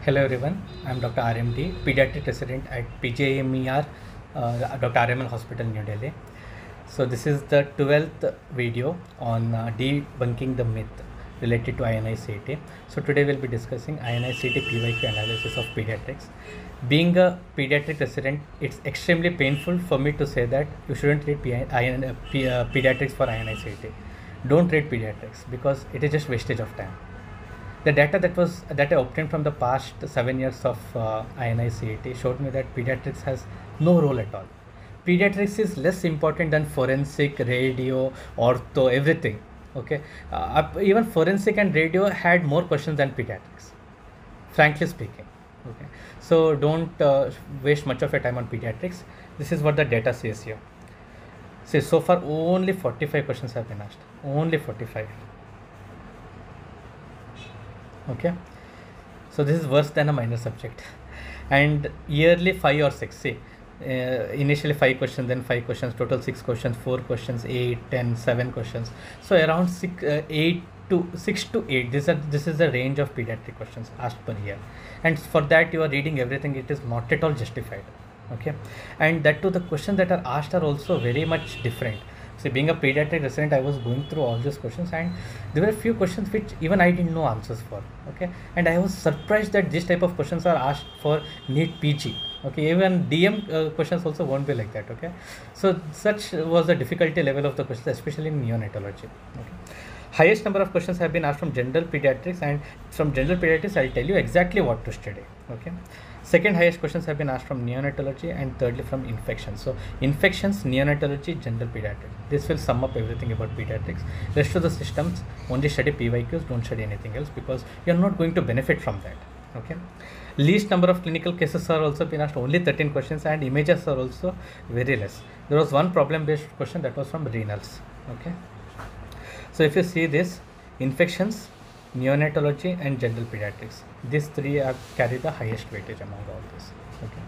Hello everyone, I'm Dr. RMD, pediatric resident at PGIMER, Dr. RML Hospital, New Delhi. So this is the 12th video on debunking the myth related to INI-CET. So today we'll be discussing INI-CET PYQ analysis of pediatrics. Being a pediatric resident, it's extremely painful for me to say that you shouldn't read pediatrics for INI-CET. Don't read pediatrics because it is just wastage of time. The data that I obtained from the past 7 years of INI-CET showed me that pediatrics has no role at all. Pediatrics is less important than forensic, radio, ortho, everything. Okay, even forensic and radio had more questions than pediatrics, frankly speaking. Okay, so don't waste much of your time on pediatrics. This is what the data says here. See, so far only 45 questions have been asked. Only 45. Okay, so this is worse than a minor subject, and yearly 5 or 6. See, initially 5 questions, then 5 questions, total 6 questions, 4 questions, 8, 10, 7 questions. So around 6 to 8. This is the range of pediatric questions asked per year, and for that you are reading everything. It is not at all justified. Okay, and that too, the questions that are asked are also very much different. See, being a pediatric resident, I was going through all these questions, and there were a few questions which even I didn't know answers for. Okay, and I was surprised that this type of questions are asked for NEET PG. Okay, even DM questions also won't be like that. Okay, so such was the difficulty level of the questions, especially in neonatology. Okay, highest number of questions have been asked from general pediatrics, and from general pediatrics I'll tell you exactly what to study. Okay, second highest questions have been asked from neonatology, and thirdly from infections. So infections, neonatology, general pediatrics. This will sum up everything about pediatrics. Rest of the systems only study PYQs, don't study anything else, because you're not going to benefit from that. Okay, least number of clinical cases are also been asked, only 13 questions, and images are also very less. There was one problem based question that was from renals. Okay, so if you see this, infections, neonatology and general pediatrics, these three carry the highest weightage among all this. Okay,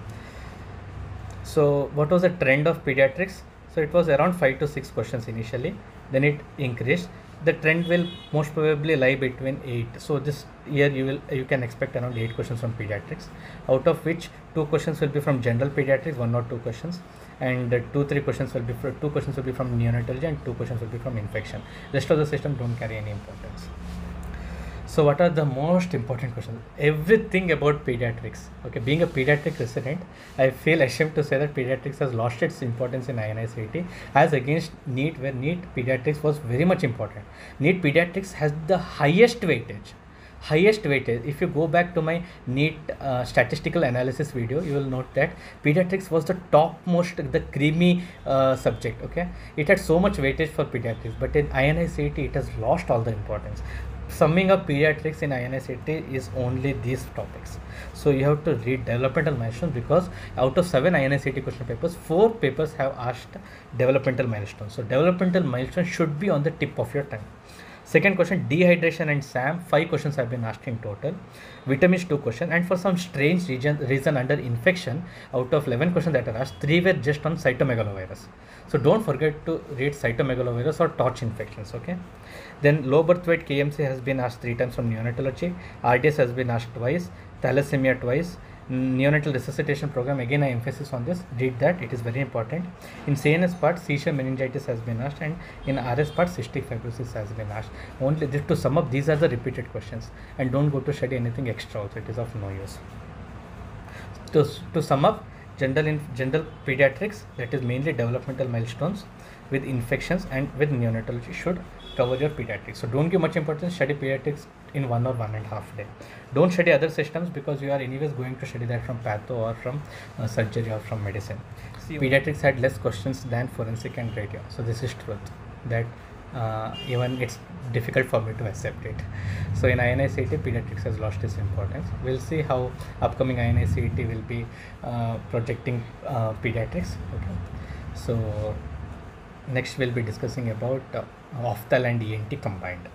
so what was the trend of pediatrics? So it was around 5 to 6 questions initially, then it increased. The trend will most probably lie between 8. So this year you can expect around 8 questions from pediatrics, out of which 2 questions will be from general pediatrics, 1 or 2 questions, and 2-3 questions will be 2 questions will be from neonatology, and 2 questions will be from infection. Rest of the system don't carry any importance. So what are the most important questions? Everything about pediatrics. Okay, being a pediatric resident, I feel ashamed to say that pediatrics has lost its importance in INI-CET as against NEET, where NEET pediatrics was very much important. NEET pediatrics has the highest weightage. If you go back to my NEET statistical analysis video, you will note that pediatrics was the topmost, the creamy subject. Okay, it had so much weightage for pediatrics, but in INI-CET it has lost all the importance. Summing up pediatrics in INI-CET is only these topics. So you have to read developmental milestones, because out of 7 INI-CET question papers, 4 papers have asked developmental milestones. So developmental milestones should be on the tip of your tongue. Second question, dehydration and SAM, 5 questions have been asked in total. Vitamins, 2 questions, and for some strange reason under infection, out of 11 questions that are asked, 3 were just on cytomegalovirus. So don't forget to read cytomegalovirus or torch infections. Okay, then low birth weight KMC has been asked 3 times from neonatology. RDS has been asked twice. Thalassemia twice. Neonatal resuscitation program, again I emphasis on this, read that, it is very important. In CNS part, seizure meningitis has been asked, and in RS part, cystic fibrosis has been asked. Only this, to sum up, these are the repeated questions, and don't go to study anything extra also, it is of no use. To sum up, general pediatrics, that is mainly developmental milestones with infections and with neonatology, should cover your pediatrics. So don't give much importance, study pediatrics in 1 or 1.5 day. Don't study other systems, because you are anyways going to study that from patho or from surgery or from medicine. See, pediatrics had less questions than forensic and radio. So this is truth that even it's difficult for me to accept it. So in INI-CET, pediatrics has lost its importance. We'll see how upcoming INI-CET will be projecting pediatrics. Okay, so next we'll be discussing about opthal and ENT combined.